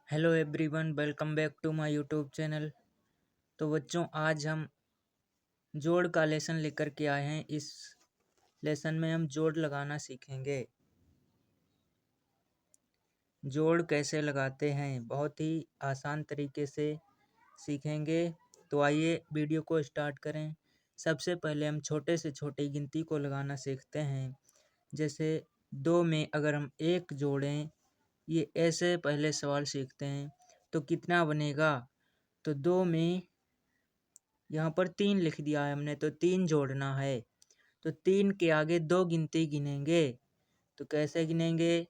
Hello everyone, welcome back to my YouTube channel. तो बच्चों, आज हम जोड़ का लेसन लेकर के आए हैं। इस लेसन में हम जोड़ लगाना सीखेंगे। जोड़ कैसे लगाते हैं, बहुत ही आसान तरीके से सीखेंगे। तो आइए वीडियो को स्टार्ट करें। सबसे पहले हम छोटे से छोटी गिनती को लगाना सीखते हैं। जैसे 2 में अगर हम 1 जोड़ें, ये ऐसे पहले सवाल सीखते हैं। तो कितना बनेगा? तो 2 में यहाँ पर 3 लिख दिया है हमने, तो 3 जोड़ना है। तो 3 के आगे 2 गिनती गिनेंगे। तो कैसे गिनेंगे?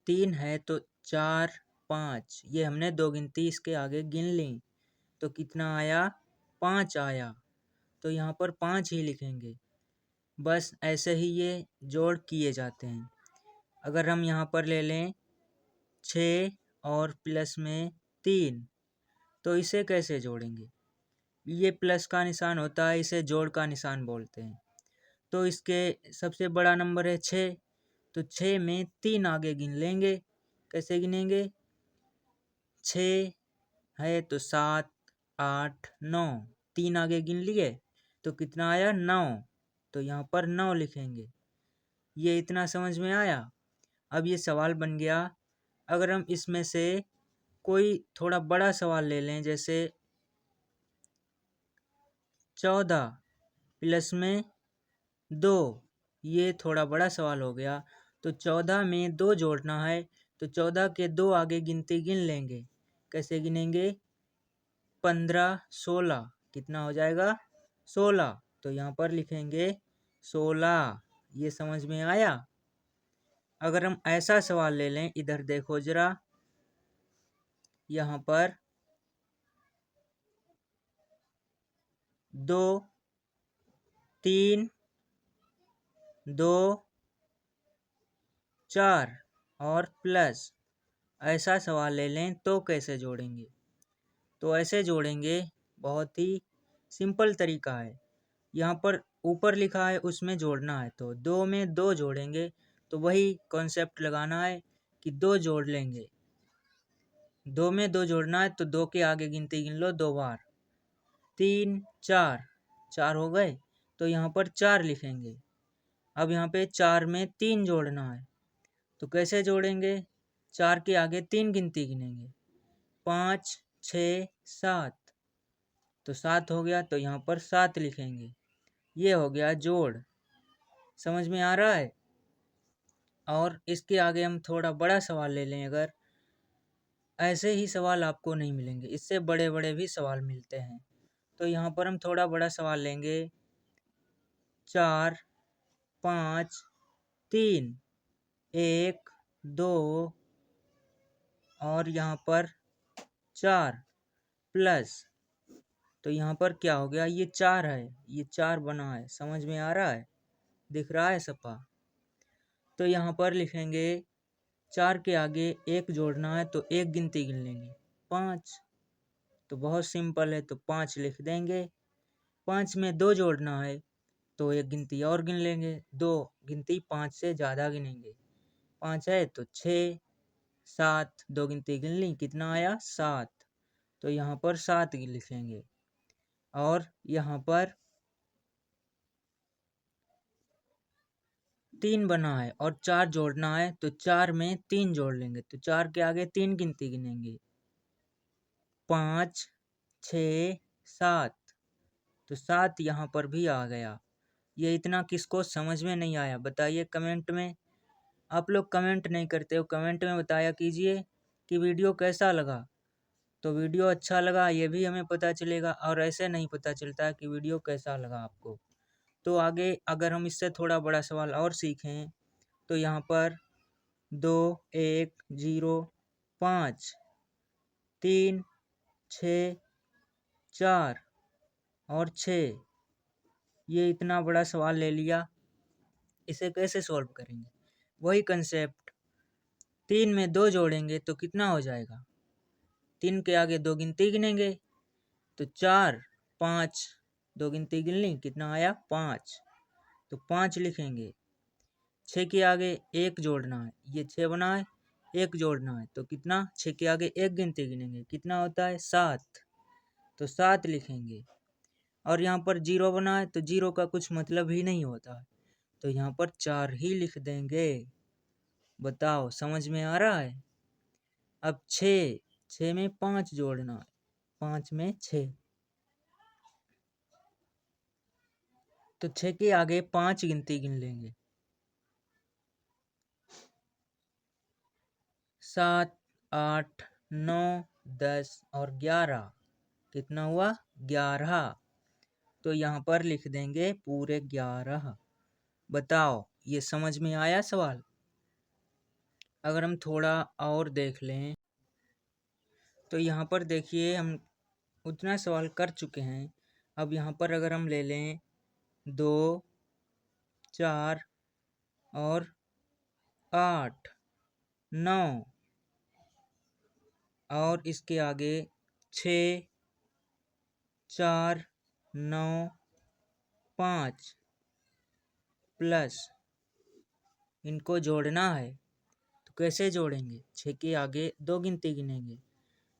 3 है तो 4, 5, ये हमने 2 गिनती इसके आगे गिन ली। तो कितना आया? 5 आया। तो यहाँ पर 5 ही लिखेंगे। बस ऐसे ही ये जोड़ किए जाते हैं। अगर हम यहाँ पर ले लें 6 और प्लस में 3, तो इसे कैसे जोड़ेंगे? ये प्लस का निशान होता है, इसे जोड़ का निशान बोलते हैं। तो इसके सबसे बड़ा नंबर है 6, तो 6 में 3 आगे गिन लेंगे। कैसे गिनेंगे? 6 है तो 7, 8, 9, 3 आगे गिन लिए तो कितना आया? 9। तो यहाँ पर 9 लिखेंगे। ये इतना समझ में आया। अब ये सवाल बन गया। अगर हम इसमें से कोई थोड़ा बड़ा सवाल ले लें, जैसे 14 प्लस में 2, ये थोड़ा बड़ा सवाल हो गया। तो 14 में 2 जोड़ना है, तो 14 के 2 आगे गिनती गिन लेंगे। कैसे गिनेंगे? 15, 16, कितना हो जाएगा? 16। तो यहाँ पर लिखेंगे 16। ये समझ में आया। अगर हम ऐसा सवाल ले लें, इधर देखो जरा, यहाँ पर 2, 3, 2, 4 और प्लस, ऐसा सवाल ले लें तो कैसे जोड़ेंगे? तो ऐसे जोड़ेंगे, बहुत ही सिंपल तरीका है। यहाँ पर ऊपर लिखा है उसमें जोड़ना है, तो 2 में 2 जोड़ेंगे। तो वही कॉन्सेप्ट लगाना है कि 2 जोड़ लेंगे। 2 में 2 जोड़ना है तो 2 के आगे गिनती गिन लो 2 बार। 3, 4, 4 हो गए, तो यहाँ पर 4 लिखेंगे। अब यहाँ पे 4 में 3 जोड़ना है, तो कैसे जोड़ेंगे? 4 के आगे 3 गिनती गिनेंगे। 5, 6, 7, तो 7 हो गया, तो यहाँ पर 7 लिखेंगे। ये हो गया जोड़। समझ में आ रहा है? और इसके आगे हम थोड़ा बड़ा सवाल ले लें। अगर ऐसे ही सवाल आपको नहीं मिलेंगे, इससे बड़े बड़े भी सवाल मिलते हैं। तो यहाँ पर हम थोड़ा बड़ा सवाल लेंगे। 4, 5, 3, 1, 2 और यहाँ पर 4 प्लस, तो यहाँ पर क्या हो गया? ये 4 है, ये 4 बना है। समझ में आ रहा है? दिख रहा है सपा? तो यहाँ पर लिखेंगे 4 के आगे 1 जोड़ना है, तो 1 गिनती गिन लेंगे 5। तो बहुत सिंपल है, तो 5 लिख देंगे। 5 में 2 जोड़ना है, तो 1 गिनती और गिन लेंगे। 2 गिनती 5 से ज़्यादा गिनेंगे। 5 है तो 6, 7, 2 गिनती गिन ली, कितना आया? 7। तो यहाँ पर 7 लिखेंगे। और यहाँ पर 3 बना है और 4 जोड़ना है, तो 4 में 3 जोड़ लेंगे। तो 4 के आगे 3 गिनती गिनेंगे। 5, 6, 7, तो 7 यहाँ पर भी आ गया। ये इतना किसको समझ में नहीं आया, बताइए कमेंट में। आप लोग कमेंट नहीं करते हो, कमेंट में बताया कीजिए कि वीडियो कैसा लगा। तो वीडियो अच्छा लगा ये भी हमें पता चलेगा, और ऐसे नहीं पता चलता कि वीडियो कैसा लगा आपको। तो आगे अगर हम इससे थोड़ा बड़ा सवाल और सीखें, तो यहाँ पर 2, 1, 0, 5, 3, 6, 4 और 6, ये इतना बड़ा सवाल ले लिया। इसे कैसे सॉल्व करेंगे? वही कंसेप्ट, 3 में 2 जोड़ेंगे तो कितना हो जाएगा? 3 के आगे 2 गिनती गिनेंगे, तो 4, 5, 2 गिनती गिन ली, कितना आया? 5। तो 5 लिखेंगे। 6 के आगे 1 जोड़ना है, ये 6 बना है, एक जोड़ना है तो कितना, 6 के आगे एक गिनती गिनेंगे, कितना होता है 7, तो 7 लिखेंगे। और यहाँ पर 0 बना है तो 0 का कुछ मतलब ही नहीं होता है, तो यहाँ पर 4 ही लिख देंगे। बताओ समझ में आ रहा है। अब 6 में 5 जोड़ना है, 5 में 6, तो 6 के आगे 5 गिनती गिन लेंगे, 7, 8, 9, 10 और 11, कितना हुआ 11, तो यहाँ पर लिख देंगे पूरे 11। बताओ ये समझ में आया सवाल। अगर हम थोड़ा और देख लें तो यहाँ पर देखिए हम उतना सवाल कर चुके हैं। अब यहाँ पर अगर हम ले लें 2, 4 और 8, 9 और इसके आगे 6, 4, 9, 5 प्लस इनको जोड़ना है, तो कैसे जोड़ेंगे, 6 के आगे 2 गिनती गिनेंगे।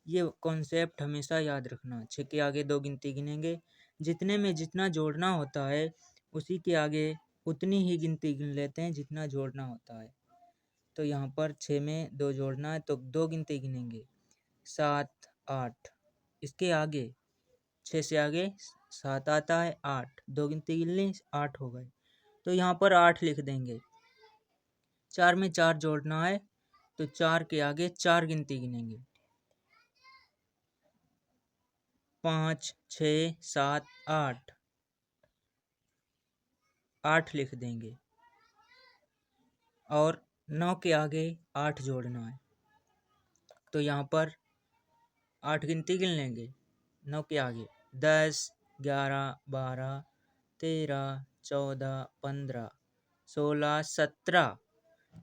ये कॉन्सेप्ट हमेशा याद रखना, 6 के आगे 2 गिनती गिनेंगे, जितने में जितना जोड़ना होता है उसी के आगे उतनी ही गिनती गिन लेते हैं जितना जोड़ना होता है। तो यहाँ पर 6 में 2 जोड़ना है तो 2 गिनती गिनेंगे, 7, 8, इसके आगे 6 से आगे 7 आता है, 8, 2 गिनती गिन ली 8 हो गए, तो यहाँ पर 8 लिख देंगे। 4 में 4 जोड़ना है तो 4 के आगे 4 गिनती गिनेंगे, 5, 6, 7, 8, 8 लिख देंगे। और 9 के आगे 8 जोड़ना है तो यहाँ पर 8 गिनती गिन लेंगे, 9 के आगे 10, 11, 12, 13, 14, 15, 16, 17,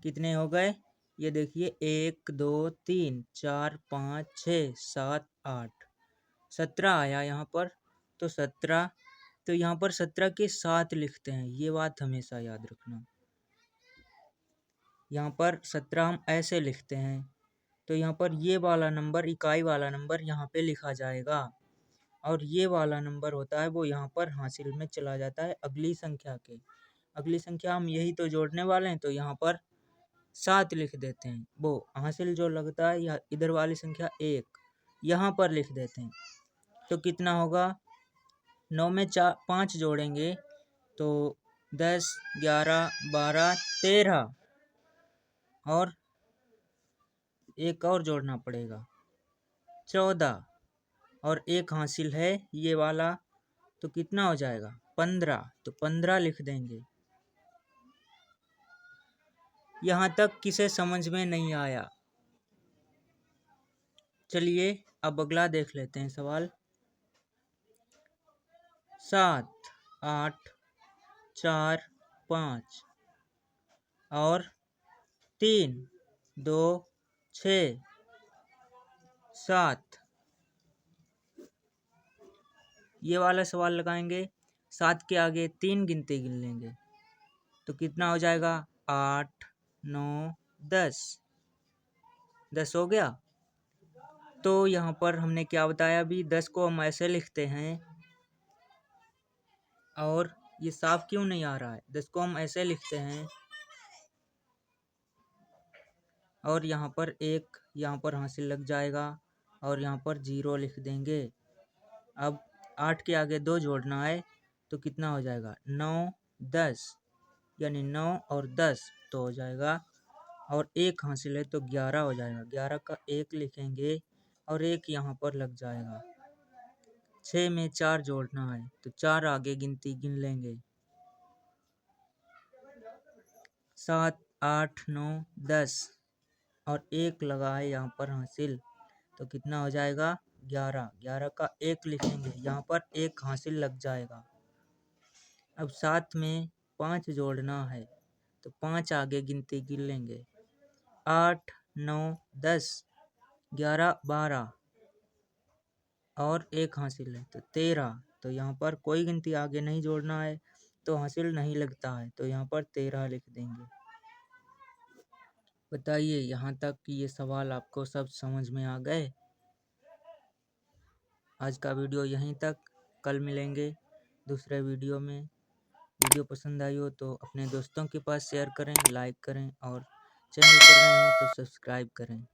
कितने हो गए ये देखिए, 1, 2, 3, 4, 5, 6, 7, 8, 17 आया यहाँ पर। तो 17, तो यहाँ पर 17 के 7 लिखते हैं, ये बात हमेशा याद रखना। यहाँ पर 17 हम ऐसे लिखते हैं, तो यहाँ पर ये वाला नंबर, इकाई वाला नंबर यहाँ पे लिखा जाएगा, और ये वाला नंबर होता है वो यहाँ पर हासिल में चला जाता है अगली संख्या के। अगली संख्या हम यही तो जोड़ने वाले हैं, तो यहाँ पर 7 लिख देते हैं, वो हासिल जो लगता है या इधर वाली संख्या 1 यहाँ पर लिख देते हैं, तो कितना होगा, 9 में 5 जोड़ेंगे तो 10, 11, 12, 13 और एक और जोड़ना पड़ेगा 14, और एक हासिल है ये वाला, तो कितना हो जाएगा 15, तो 15 लिख देंगे। यहाँ तक किसे समझ में नहीं आया? चलिए अब अगला देख लेते हैं सवाल। 7, 8, 4, 5 और 3, 2, 6, 7, ये वाला सवाल लगाएंगे। 7 के आगे 3 गिनती गिन लेंगे तो कितना हो जाएगा, 8, 9, 10, 10 हो गया। तो यहाँ पर हमने क्या बताया अभी, 10 को हम ऐसे लिखते हैं, और ये साफ क्यों नहीं आ रहा है, 10 को हम ऐसे लिखते हैं और यहाँ पर एक यहाँ पर हासिल लग जाएगा और यहाँ पर 0 लिख देंगे। अब 8 के आगे 2 जोड़ना है तो कितना हो जाएगा, 9, 10, यानी 9 और 10 तो हो जाएगा, और एक हासिल है तो 11 हो जाएगा, 11 का 1 लिखेंगे और एक यहाँ पर लग जाएगा। 6 में 4 जोड़ना है तो 4 आगे गिनती गिन लेंगे, 7, 8, 9, 10 और एक लगा है यहाँ पर हासिल, तो कितना हो जाएगा 11, 11 का 1 लिखेंगे, यहाँ पर एक हासिल लग जाएगा। अब 7 में 5 जोड़ना है तो 5 आगे गिनती गिन लेंगे, 8, 9, 10, 11, 12 और एक हासिल है तो 13, तो यहाँ पर कोई गिनती आगे नहीं जोड़ना है तो हासिल नहीं लगता है, तो यहाँ पर 13 लिख देंगे। बताइए यहाँ तक कि ये सवाल आपको सब समझ में आ गए। आज का वीडियो यहीं तक, कल मिलेंगे दूसरे वीडियो में। वीडियो पसंद आई हो तो अपने दोस्तों के पास शेयर करें, लाइक करें और चैनल पर नए हो तो सब्सक्राइब करें।